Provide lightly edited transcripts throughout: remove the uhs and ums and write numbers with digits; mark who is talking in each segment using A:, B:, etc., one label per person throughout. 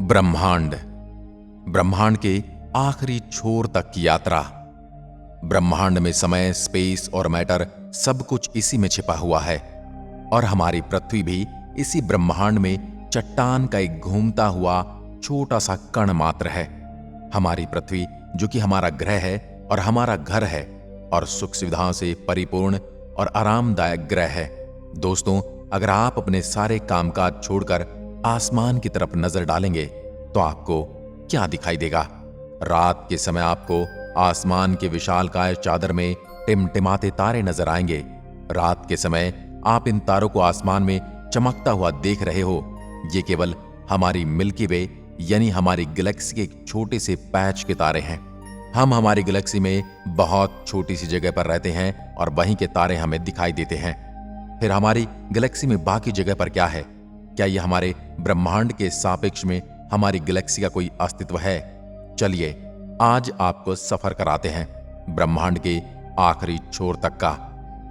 A: ब्रह्मांड, ब्रह्मांड के आखिरी छोर तक की यात्रा। ब्रह्मांड में समय, स्पेस और मैटर सब कुछ इसी में छिपा हुआ है और हमारी पृथ्वी भी इसी ब्रह्मांड में चट्टान का एक घूमता हुआ छोटा सा कण मात्र है। हमारी पृथ्वी जो कि हमारा ग्रह है और हमारा घर है और सुख सुविधाओं से परिपूर्ण और आरामदायक ग्रह है। दोस्तों, अगर आप अपने सारे कामकाज छोड़कर आसमान की तरफ नजर डालेंगे तो आपको क्या दिखाई देगा? रात के समय आपको आसमान के विशालकाय चादर में टिमटिमाते तारे नजर आएंगे। रात के समय आप इन तारों को आसमान में चमकता हुआ देख रहे हो। ये केवल हमारी मिल्की वे यानी हमारी गैलेक्सी के एक छोटे से पैच के तारे हैं। हम हमारी गैलेक्सी में बहुत छोटी सी जगह पर रहते हैं और वहीं के तारे हमें दिखाई देते हैं। फिर हमारी गैलेक्सी में बाकी जगह पर क्या है? क्या यह हमारे ब्रह्मांड के सापेक्ष में हमारी गैलेक्सी का कोई अस्तित्व है? चलिए आज आपको सफर कराते हैं ब्रह्मांड के आखिरी छोर तक का।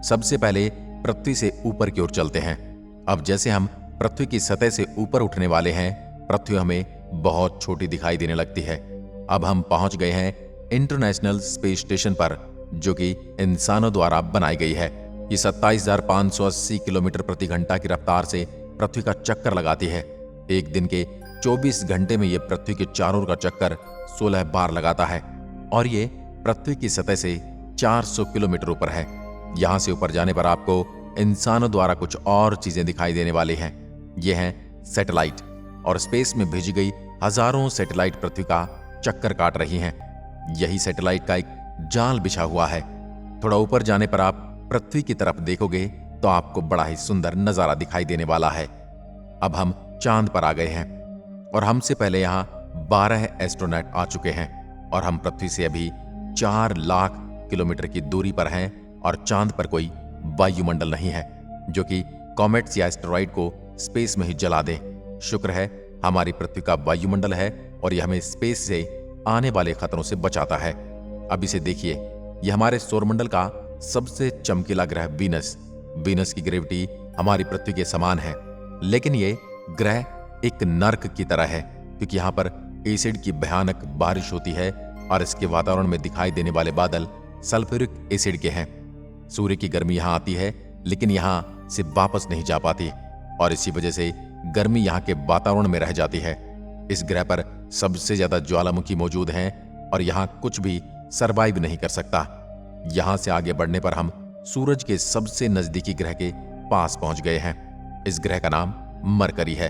A: सबसे पहले पृथ्वी से ऊपर की ओर चलते हैं। अब जैसे हम पृथ्वी की सतह से ऊपर उठने वाले हैं, पृथ्वी हमें बहुत छोटी दिखाई देने लगती है। अब हम पहुंच गए हैं इंटरनेशनल स्पेस स्टेशन पर, जो कि इंसानों द्वारा बनाई गई है। ये 27,580 किलोमीटर प्रति घंटा की रफ्तार से पृथ्वी का चक्कर लगाती है। एक दिन के 24 घंटे में यह पृथ्वी के चारों ओर का चक्कर 16 बार लगाता है और ये पृथ्वी की सतह से 400 किलोमीटर ऊपर है। यहां से ऊपर जाने पर आपको इंसानों द्वारा कुछ और चीजें दिखाई देने वाली हैं। ये हैं सैटेलाइट, और स्पेस में भेजी गई हजारों सैटेलाइट पृथ्वी का चक्कर काट रही हैं। यही सैटेलाइट का एक जाल बिछा हुआ है। थोड़ा ऊपर जाने पर आप पृथ्वी की तरफ देखोगे तो आपको बड़ा ही सुंदर नजारा दिखाई देने वाला है। अब हम चांद पर आ गए हैं और हमसे पहले यहां 12 एस्ट्रोनॉट आ चुके हैं और हम पृथ्वी से अभी 4 लाख किलोमीटर की दूरी पर हैं और चांद पर कोई वायुमंडल नहीं है जो कि कॉमेट्स या एस्टेरॉइड को स्पेस में ही जला दे। शुक्र है हमारी पृथ्वी का वायुमंडल है और यह हमें स्पेस से आने वाले खतरों से बचाता है। अब इसे देखिए, यह हमारे सौरमंडल का सबसे चमकीला ग्रह वीनस की ग्रेविटी हमारी पृथ्वी के समान है, लेकिन ये ग्रह एक नर्क की तरह है क्योंकि यहाँ पर एसिड की भयानक बारिश होती है और इसके वातावरण में दिखाई देने वाले बादल सल्फ्यूरिक एसिड के हैं। सूर्य की गर्मी यहाँ आती है लेकिन यहाँ से वापस नहीं जा पाती और इसी वजह से गर्मी यहाँ के वातावरण में रह जाती है। इस ग्रह पर सबसे ज्यादा ज्वालामुखी मौजूद हैं और यहाँ कुछ भी सरवाइव नहीं कर सकता। यहाँ से आगे बढ़ने पर हम सूरज के सबसे नजदीकी ग्रह के पास पहुंच गए हैं। इस ग्रह का नाम मरकरी है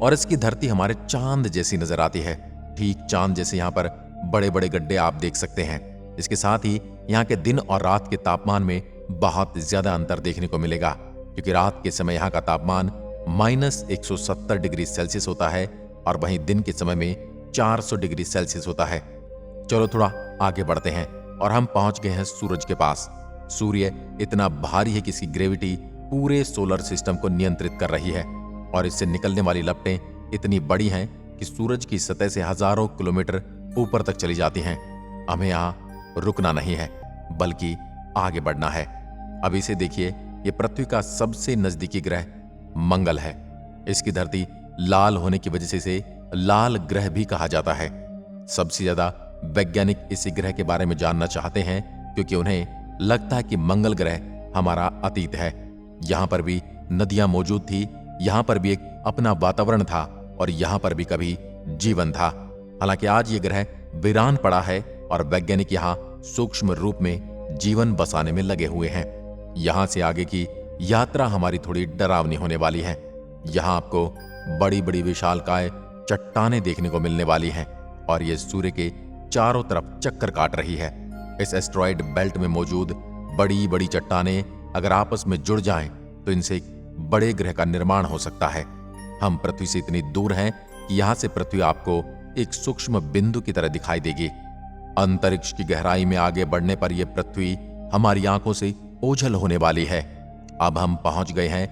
A: और इसकी धरती हमारे चांद जैसी नजर आती है। ठीक चांद जैसे यहाँ पर बड़े बड़े गड्ढे आप देख सकते हैं। इसके साथ ही यहाँ के दिन और रात के तापमान में बहुत ज्यादा अंतर देखने को मिलेगा क्योंकि रात के समय यहाँ का तापमान -170 डिग्री सेल्सियस होता है और वहीं दिन के समय में 400 डिग्री सेल्सियस होता है। चलो थोड़ा आगे बढ़ते हैं और हम पहुंच गए हैं सूरज के पास। सूर्य इतना भारी है कि इसकी ग्रेविटी पूरे सोलर सिस्टम को नियंत्रित कर रही है और इससे निकलने वाली लपटें इतनी बड़ी हैं कि सूरज की सतह से हजारों किलोमीटर ऊपर तक चली जाती हैं। हमें यहाँ रुकना नहीं है बल्कि आगे बढ़ना है। अब इसे देखिए, ये पृथ्वी का सबसे नजदीकी ग्रह मंगल है। इसकी धरती लाल होने की वजह से इसे लाल ग्रह भी कहा जाता है। सबसे ज्यादा वैज्ञानिक इसी ग्रह के बारे में जानना चाहते हैं क्योंकि उन्हें लगता है कि मंगल ग्रह हमारा अतीत है। यहाँ पर भी नदियां मौजूद थी, यहाँ पर भी एक अपना वातावरण था और यहाँ पर भी कभी जीवन था। हालांकि आज ये ग्रह वीरान पड़ा है और वैज्ञानिक यहाँ सूक्ष्म रूप में जीवन बसाने में लगे हुए हैं। यहाँ से आगे की यात्रा हमारी थोड़ी डरावनी होने वाली है। यहाँ आपको बड़ी बड़ी विशालकाय चट्टानें देखने को मिलने वाली हैं और ये सूर्य के चारों तरफ चक्कर काट रही है। इस एस्टेरॉइड बेल्ट में मौजूद बड़ी बड़ी चट्टानें अगर आपस में जुड़ जाएं तो इनसे एक बड़े ग्रह का निर्माण हो सकता है। हम पृथ्वी से इतनी दूर हैं कि यहाँ से पृथ्वी आपको एक सूक्ष्म बिंदु की तरह दिखाई देगी। अंतरिक्ष की गहराई में आगे बढ़ने पर यह पृथ्वी हमारी आंखों से ओझल होने वाली है। अब हम पहुंच गए हैं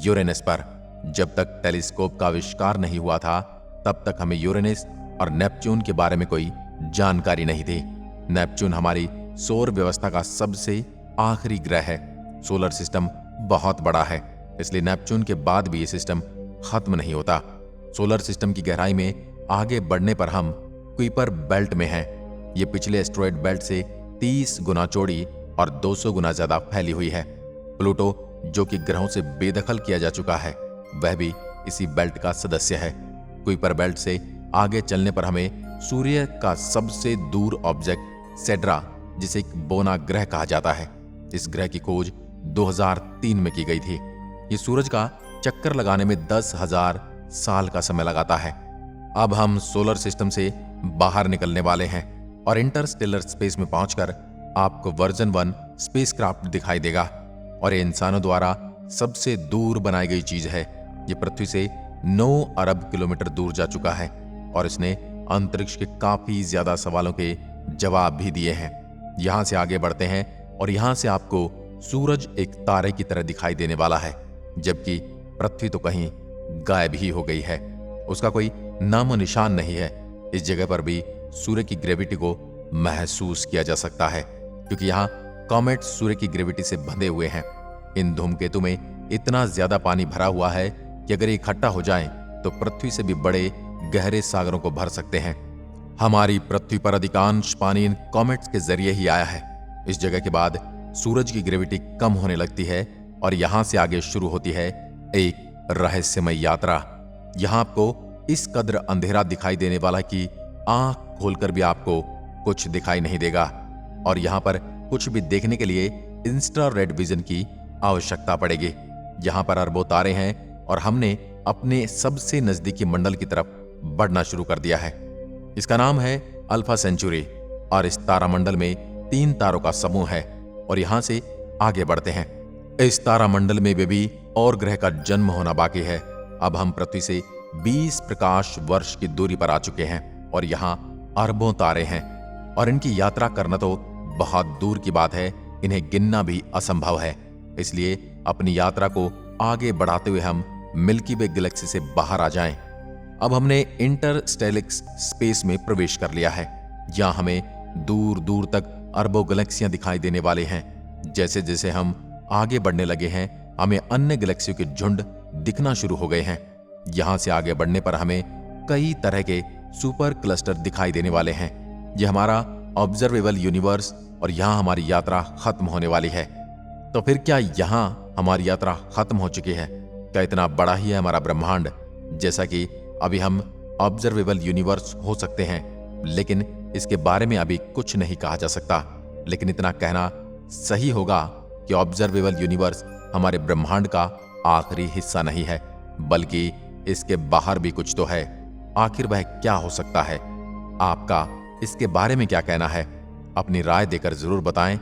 A: यूरेनस पर। जब तक टेलीस्कोप का आविष्कार नहीं हुआ था तब तक हमें यूरेनस और नेपच्यून के बारे में कोई जानकारी नहीं थी। नेपच्यून हमारी सौर व्यवस्था का सबसे आखिरी ग्रह है। सोलर सिस्टम बहुत बड़ा है इसलिए नेपच्यून के बाद भी ये सिस्टम खत्म नहीं होता। सोलर सिस्टम की गहराई में आगे बढ़ने पर हम कुइपर बेल्ट में हैं। ये पिछले एस्टेरॉयड बेल्ट से 30 गुना चौड़ी और 200 गुना ज्यादा फैली हुई है। प्लूटो, जो कि ग्रहों से बेदखल किया जा चुका है, वह भी इसी बेल्ट का सदस्य है। कुइपर बेल्ट से आगे चलने पर हमें सूर्य का सबसे दूर ऑब्जेक्ट सेड्रा, जिसे एक बोना ग्रह कहा जाता है, इस ग्रह की खोज 2003 में की गई थी। ये सूरज का चक्कर लगाने में 10,000 साल का समय लगाता है। अब हम सोलर सिस्टम से बाहर निकलने वाले हैं और इंटरस्टेलर स्पेस में पहुंचकर आपको वर्जन 1 स्पेसक्राफ्ट दिखाई देगा। और ये इंसानों द्वारा सबसे दूर बनाई गई चीज है। ये पृथ्वी से 9 अरब किलोमीटर दूर जा चुका है और इसने अंतरिक्ष के काफी ज्यादा सवालों के जवाब भी दिए हैं। यहां से आगे बढ़ते हैं और यहां से आपको सूरज एक तारे की तरह दिखाई देने वाला है, जबकि पृथ्वी तो कहीं गायब ही हो गई है। उसका कोई नामो निशान नहीं है। इस जगह पर भी सूर्य की ग्रेविटी को महसूस किया जा सकता है, क्योंकि यहाँ कॉमेट सूर्य की ग्रेविटी से बंधे हुए हैं। इन धूमकेतु में इतना ज्यादा पानी भरा हुआ है कि अगर इकट्ठा हो जाएं तो पृथ्वी से भी बड़े गहरे सागरों को भर सकते हैं। हमारी पृथ्वी पर अधिकांश पानी इन कॉमेट्स के जरिए ही आया है। इस जगह के बाद सूरज की ग्रेविटी कम होने लगती है और यहां से आगे शुरू होती है एक रहस्यमय यात्रा। यहां आपको इस कद्र अंधेरा दिखाई देने वाला कि आंख खोलकर भी आपको कुछ दिखाई नहीं देगा और यहां पर कुछ भी देखने के लिए इंफ्रारेड विजन की आवश्यकता पड़ेगी। यहां पर अरबों तारे हैं और हमने अपने सबसे नजदीकी मंडल की तरफ बढ़ना शुरू कर दिया है। इसका नाम है अल्फा सेंचुरी और इस तारामंडल में 3 तारों का समूह है और यहां से आगे बढ़ते हैं। इस तारामंडल में भी और ग्रह का जन्म होना बाकी है। अब हम पृथ्वी से 20 प्रकाश वर्ष की दूरी पर आ चुके हैं और यहाँ अरबों तारे हैं और इनकी यात्रा करना तो बहुत दूर की बात है, इन्हें गिनना भी असंभव है। इसलिए अपनी यात्रा को आगे बढ़ाते हुए हम मिल्की वे गैलेक्सी से बाहर आ जाएं। अब हमने इंटरस्टेलिक्स स्पेस में प्रवेश कर लिया है। यहाँ हमें दूर दूर तक अरबों गैलेक्सियां दिखाई देने वाले हैं। जैसे जैसे हम आगे बढ़ने लगे हैं, हमें अन्य गैलेक्सियों के झुंड दिखना शुरू हो गए हैं। यहां से आगे बढ़ने पर हमें कई तरह के सुपर क्लस्टर दिखाई देने वाले हैं। यह हमारा ऑब्जर्वेबल यूनिवर्स और यहां हमारी यात्रा खत्म होने वाली है। तो फिर क्या यहां हमारी यात्रा खत्म हो चुकी है? क्या इतना बड़ा ही है हमारा ब्रह्मांड? जैसा कि अभी हम ऑब्जर्वेबल यूनिवर्स हो सकते हैं, लेकिन इसके बारे में अभी कुछ नहीं कहा जा सकता। लेकिन इतना कहना सही होगा कि ऑब्जर्वेबल यूनिवर्स हमारे ब्रह्मांड का आखिरी हिस्सा नहीं है, बल्कि इसके बाहर भी कुछ तो है। आखिर वह क्या हो सकता है? आपका इसके बारे में क्या कहना है? अपनी राय देकर जरूर बताएं।